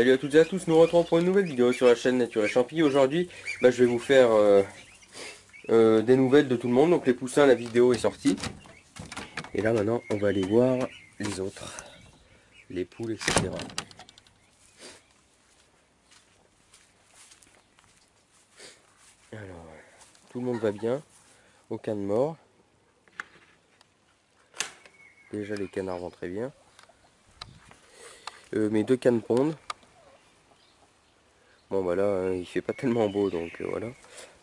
Salut à toutes et à tous, nous retrouvons pour une nouvelle vidéo sur la chaîne Nature et Champigny. Aujourd'hui, je vais vous faire des nouvelles de tout le monde. Donc les poussins, la vidéo est sortie. Et là maintenant, on va aller voir les autres, les poules, etc. Alors, tout le monde va bien, aucun de mort. Déjà les canards vont très bien. Mes deux cannes pondent. Bon bah là, il fait pas tellement beau, donc voilà.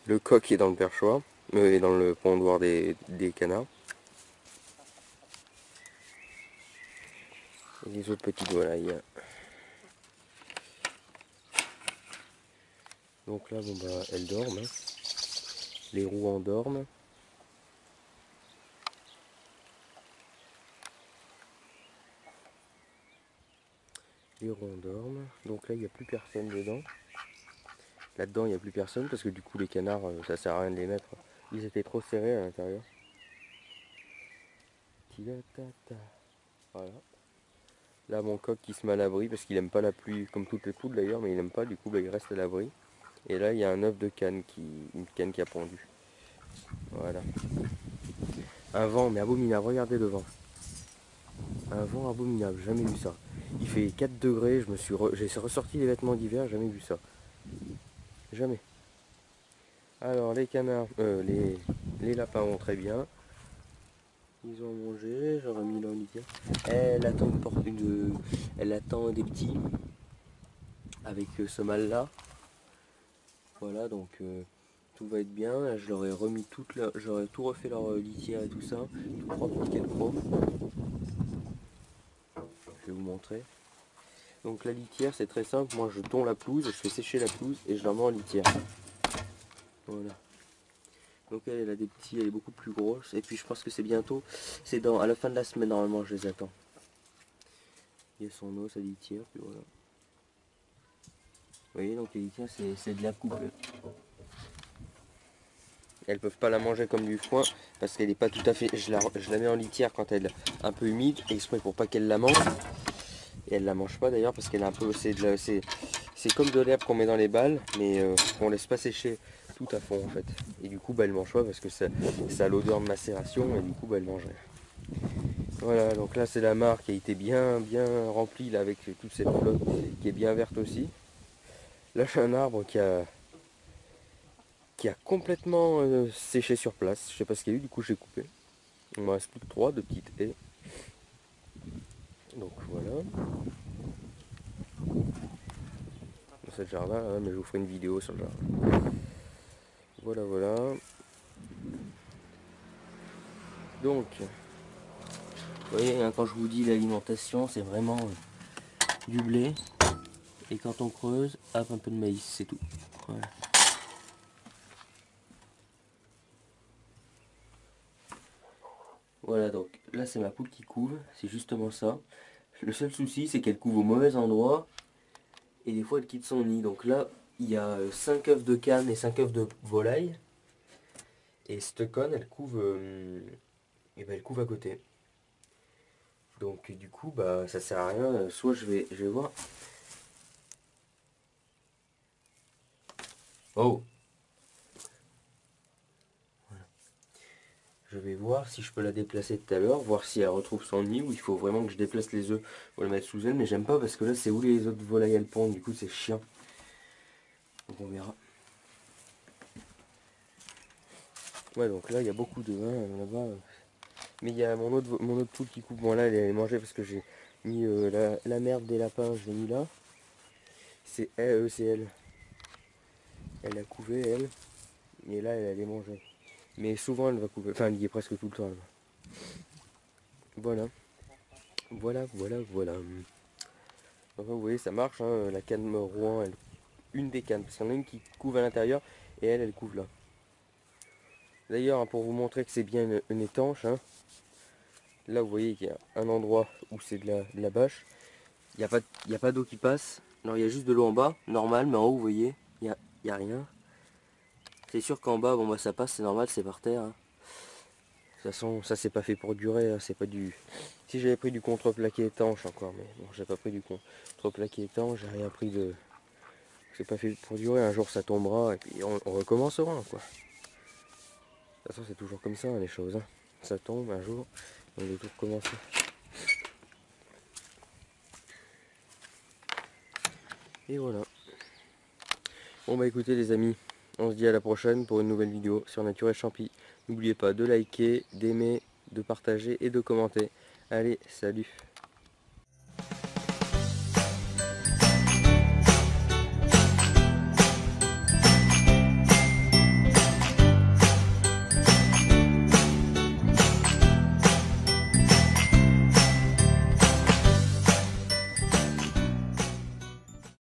Le coq est dans le perchoir, est dans le pondoir des canards. Et les autres petites volailles. Donc là, bon bah, elles dorment. Hein. Les roux endorment. Les roux endorment. Donc là, il n'y a plus personne dedans. Là-dedans, il n'y a plus personne parce que du coup, les canards, ça sert à rien de les mettre. Ils étaient trop serrés à l'intérieur. Voilà. Là, mon coq qui se met à l'abri parce qu'il n'aime pas la pluie, comme toutes les poules d'ailleurs, mais il n'aime pas, du coup, bah, il reste à l'abri. Et là, il y a un œuf de canne une canne qui a pondu. Voilà. Un vent, mais abominable, regardez le vent. Un vent abominable, jamais vu ça. Il fait 4 degrés, j'ai ressorti les vêtements d'hiver, jamais vu ça. Jamais. Alors les canards, les lapins vont très bien. Ils ont mangé, j'aurais mis leur litière. Elle attend elle attend des petits avec ce mâle là. Voilà, donc tout va être bien. Là, je leur ai remis j'aurais tout refait leur litière et tout ça, tout propre, nickel propre. Je vais vous montrer. Donc la litière c'est très simple, moi je tonds la pelouse, je fais sécher la pelouse et je la mets en litière. Voilà. Donc elle a des petits, elle est beaucoup plus grosse. Et puis je pense que c'est bientôt, c'est à la fin de la semaine normalement je les attends. Il y a son os, sa litière, puis voilà. Vous voyez, donc les litières c'est de la coupe. Elles peuvent pas la manger comme du foin parce qu'elle n'est pas tout à fait. Je la mets en litière quand elle est un peu humide, exprès pour pas qu'elle la mange. Et elle la mange pas d'ailleurs parce qu'elle est un peu. C'est comme de l'herbe qu'on met dans les balles, mais qu'on laisse pas sécher tout à fond en fait. Et du coup elle mange pas parce que ça a l'odeur de macération et du coup elle mangerait. Voilà, donc là c'est la mare qui a été bien remplie là, avec toute cette flotte qui est bien verte aussi. Là j'ai un arbre qui a complètement séché sur place. Je sais pas ce qu'il y a eu, du coup j'ai coupé. Il me reste plus que 3 de petites haies. Donc voilà. Dans ce jardin, hein, mais je vous ferai une vidéo sur le jardin. Voilà, voilà. Donc, vous voyez, hein, quand je vous dis l'alimentation, c'est vraiment du blé. Et quand on creuse, hop, un peu de maïs, c'est tout. Voilà. Voilà, donc là c'est ma poule qui couve, c'est justement ça. Le seul souci c'est qu'elle couve au mauvais endroit et des fois elle quitte son nid. Donc là il y a 5 œufs de canne et 5 œufs de volaille. Et cette conne elle couve, et ben, elle couve à côté. Donc du coup bah ça sert à rien, soit je vais voir. Oh, je vais voir si je peux la déplacer tout à l'heure, voir si elle retrouve son nid ou il faut vraiment que je déplace les œufs pour les mettre sous elle, mais j'aime pas parce que là c'est où les autres volailles elles pondent, du coup c'est chiant. Donc on verra. Ouais, donc là il y a beaucoup de là-bas. Mais il y a mon autre poule qui coupe. Bon là elle est mangée parce que j'ai mis la merde des lapins, je l'ai mis là. C'est elle. Elle a couvé elle. Et là elle allait manger. Mais souvent elle va couper. Enfin elle y est presque tout le temps. Là. Voilà. Voilà. Enfin, vous voyez ça marche, hein, la canne Rouen, une des cannes. Parce qu'il y en a une qui couve à l'intérieur et elle couve là. D'ailleurs, hein, pour vous montrer que c'est bien une étanche, hein, là vous voyez qu'il y a un endroit où c'est de la bâche. Il n'y a pas d'eau qui passe. Non, il y a juste de l'eau en bas, normal, mais en haut, vous voyez, il y a rien. C'est sûr qu'en bas, bon bah ça passe, c'est normal, c'est par terre. Hein. toute façon, ça c'est pas fait pour durer, hein, c'est pas du... Si j'avais pris du contreplaqué étanche encore, mais bon, j'ai pas pris du contreplaqué étanche, j'ai rien pris de... C'est pas fait pour durer, un jour ça tombera et puis on recommencera quoi. De toute façon c'est toujours comme ça hein, les choses, hein. Ça tombe un jour, on doit tout recommencer. Et voilà. Bon bah écoutez les amis, on se dit à la prochaine pour une nouvelle vidéo sur Nature et Champi. N'oubliez pas de liker, d'aimer, de partager et de commenter. Allez, salut!